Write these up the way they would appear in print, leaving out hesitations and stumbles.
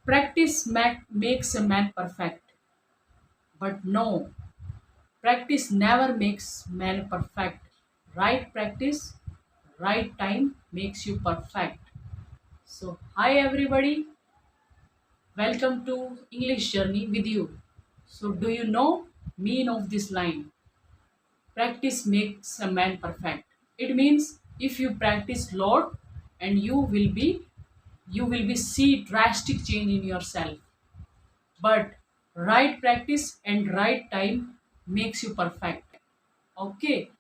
Makes a man perfect, but no, practice never makes man perfect. Right practice, right time makes you perfect. So, hi everybody, welcome to English Journey with you. So, do you know mean of this line? Practice makes a man perfect. It means if you practice lot and you will be see drastic change in yourself. But right practice and right time makes you perfect. Okay,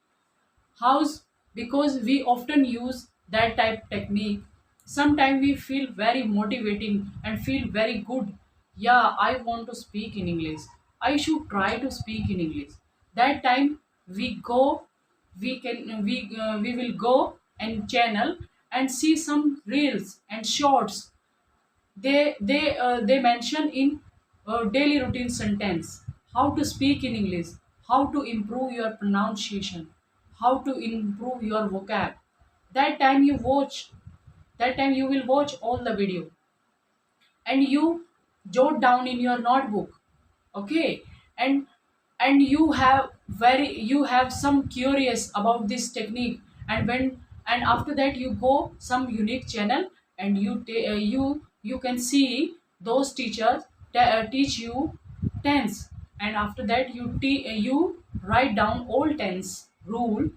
how's because we often use that type technique. Sometimes we feel very motivating and feel very good. Yeah, I want to speak in English, I should try to speak in English. That time we go, we will go and channel and see some reels and shorts. They mention in daily routine sentence how to speak in English, how to improve your pronunciation, how to improve your vocab. that time you watch that time you will watch all the video and you jot down in your notebook. Okay, and you have some curious about this technique. And after that you go some unique channel and you can see those teachers teach you tense. And after that you write down all tense rule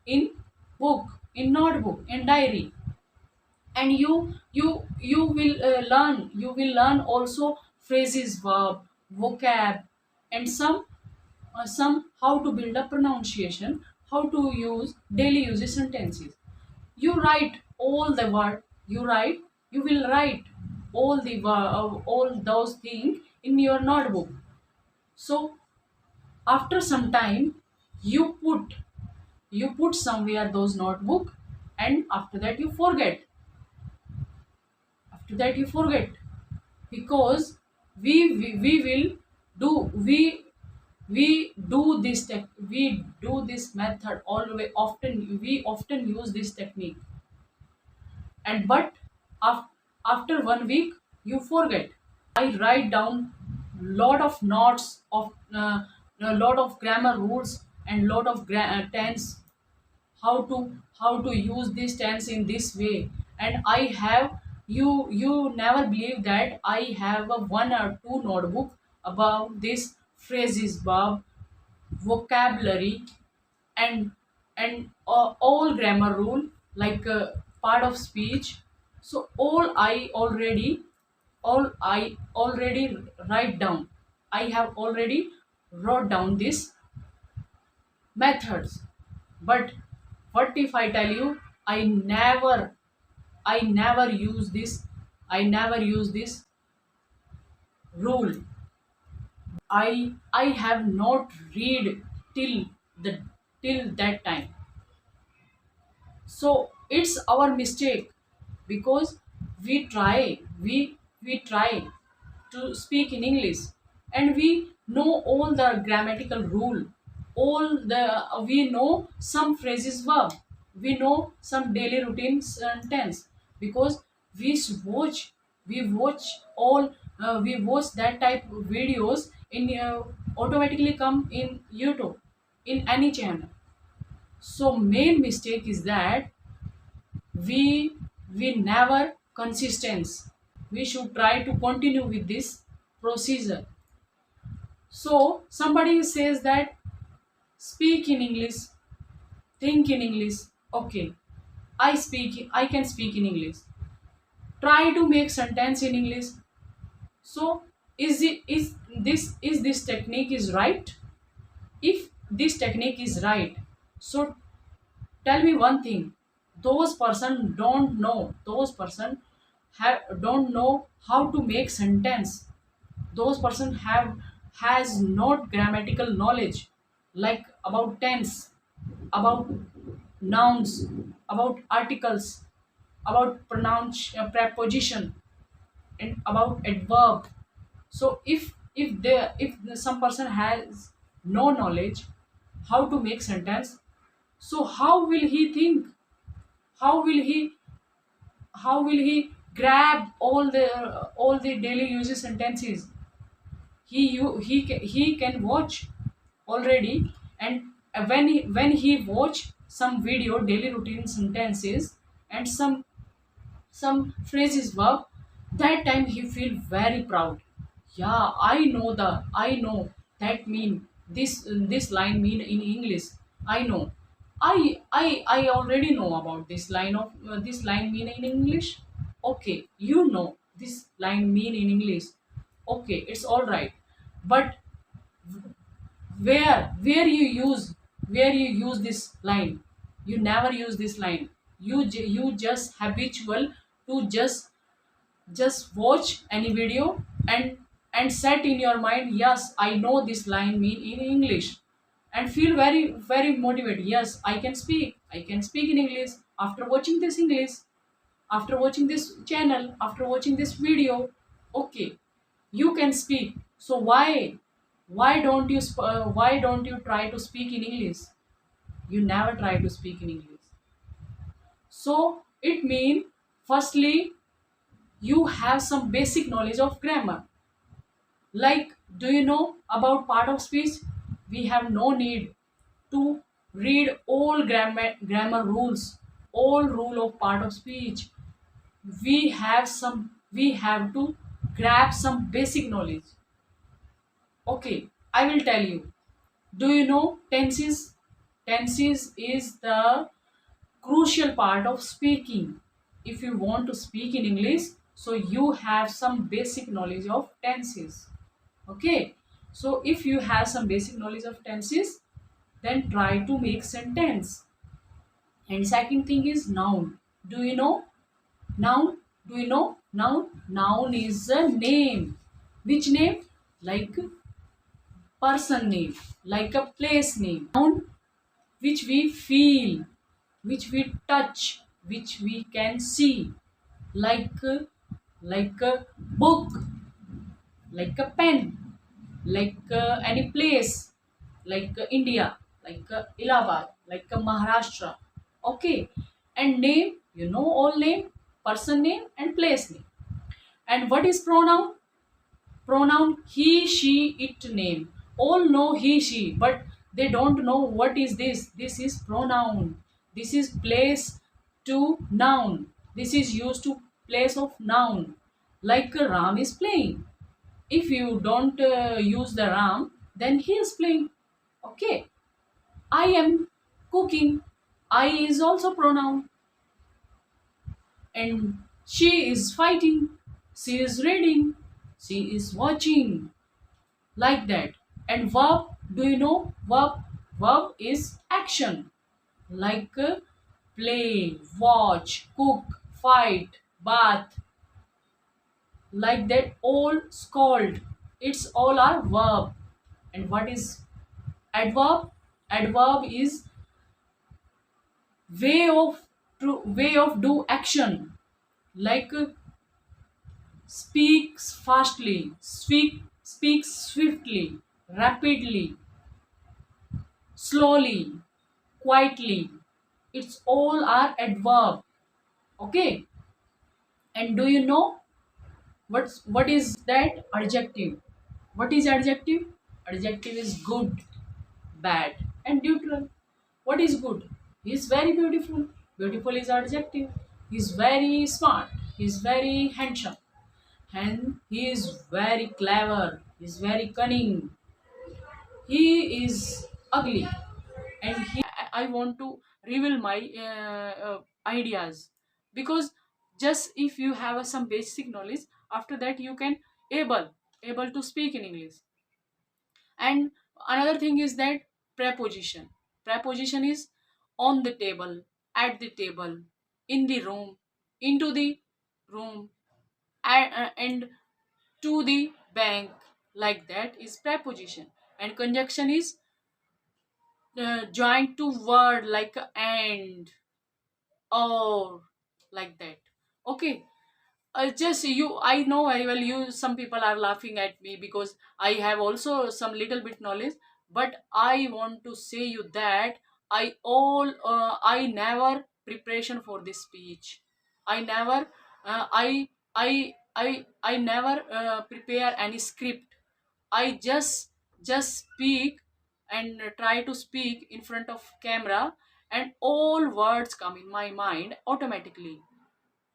in book, in notebook, in diary. And you will learn also phrases, verb, vocab, and some how to build a pronunciation, how to use daily usage sentences. You write all the word, you will write all those things in your notebook. So after some time you put somewhere those notebook, and after that you forget because we will do we do this method always. We often use this technique. And but af- after 1 week you forget. I write down lot of notes of a lot of grammar rules and lot of tense, how to use this tense in this way. And I have you never believe that I have a one or two notebook about this phrases, verb, vocabulary, and all grammar rule, like part of speech. So all I already write down. I have already wrote down these methods. But what if I tell you, I never use this. I never use this rule. I have not read till the till that time. So it's our mistake because we try to speak in English, and we know all the grammatical rule, all the we know some phrases, verb, we know some daily routine sentence because we watch we watch that type of videos in automatically come in YouTube, in any channel. So main mistake is that we we never consistent. We should try to continue with this procedure. So somebody says that speak in English, think in English. Okay, I can speak in English. Try to make sentence in English. So is this technique is right? If this technique is right, so tell me one thing. Those person don't know how to make sentence. Those person has not grammatical knowledge, like about tense, about nouns, about articles, about preposition, and about adverb. So if some person has no knowledge how to make sentence, so how will he think? How will he grab all the daily uses sentences. He can watch already. And when he watch some video daily routine sentences and some phrases verb, that time he feel very proud. Yeah, I know that mean this line mean in English. I know. I already know about this line mean in English. Okay, you know this line mean in English. Okay, it's all right. But where you use this line? You never use this line. You just habitual to just watch any video and set in your mind, yes, I know this line mean in English, and feel very very motivated. Yes, I can speak in English after watching this English, after watching this channel, after watching this video. Okay, you can speak. So why don't you try to speak in English? You never try to speak in English. So it mean, firstly, you have some basic knowledge of grammar. Like, do you know about part of speech? We have no need to read all grammar rules, all rule of part of speech. We have to grab some basic knowledge. Okay, I will tell you. Do you know tenses? Tenses is the crucial part of speaking. If you want to speak in English, so you have some basic knowledge of tenses. Okay, so if you have some basic knowledge of tenses, then try to make sentence. And second thing is noun. Do you know noun? Do you know noun? Noun is a name. Which name? Like person name, like a place name. Noun which we feel, which we touch, which we can see, like like a book, like a pen, like any place, like India, like Allahabad, like Maharashtra. Okay, and name, you know all name, person name and place name. And what is pronoun? Pronoun he, she, it name. All know he, she, but they don't know what is this. This is pronoun. This is place to noun. This is used to place of noun. Like Ram is playing. If you don't use the Ram, then he is playing. Okay. I am cooking. I is also pronoun. And she is fighting. She is reading. She is watching, like that. And verb, do you know verb is action, like play, watch, cook, fight, bath, like that. All scold, it's all are verb. And what is adverb? Adverb is way of do action, like speaks fastly, speaks swiftly, rapidly, slowly, quietly. It's all are adverb. Okay. And do you know what is that? Adjective. What is adjective? Adjective is good, bad and neutral. What is good? He is very beautiful. Beautiful is adjective. He is very smart. He is very handsome. And he is very clever. He is very cunning. He is ugly. And I want to reveal my ideas, because just if you have some basic knowledge, after that you can able to speak in English. And another thing is that preposition. Preposition is on the table, at the table, in the room, into the room, and to the bank, like that is preposition. And conjunction is joined to word, like and, or, like that. Okay. Just you, I know very well, you, some people are laughing at me because I have also some little bit knowledge. But I want to say you that I never preparation for this speech. I never I never prepare any script. I just speak and try to speak in front of camera, and all words come in my mind automatically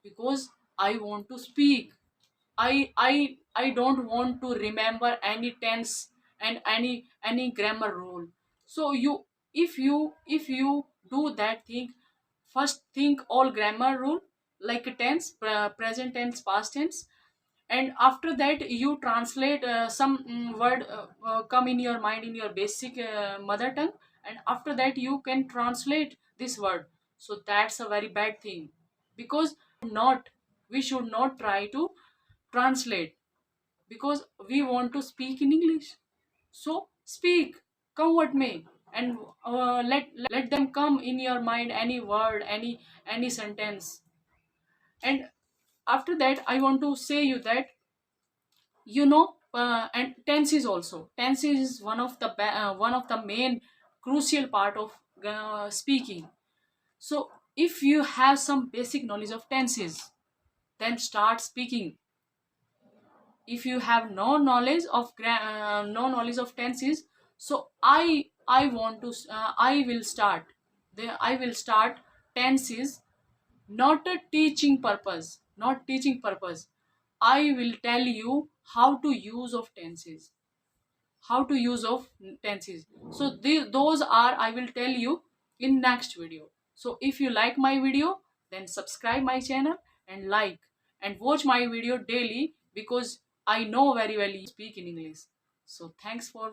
because I want to speak. I don't want to remember any tense and any grammar rule. So if you do that thing, first think all grammar rule like a tense, present tense, past tense, and after that you translate some word come in your mind in your basic mother tongue, and after that you can translate this word. So that's a very bad thing because not we should not try to translate because we want to speak in English. So speak, come what may, and let them come in your mind any word, any sentence. And after that I want to say you that and tense is one of the main crucial part of speaking. So if you have some basic knowledge of tenses, then start speaking. If you have no knowledge of tenses, so I want to I will start tenses, not teaching purpose. I will tell you how to use of tenses, how to use of tenses. So those are I will tell you in next video. So if you like my video, then subscribe my channel and like and watch my video daily because I know very well you speak in English. So thanks for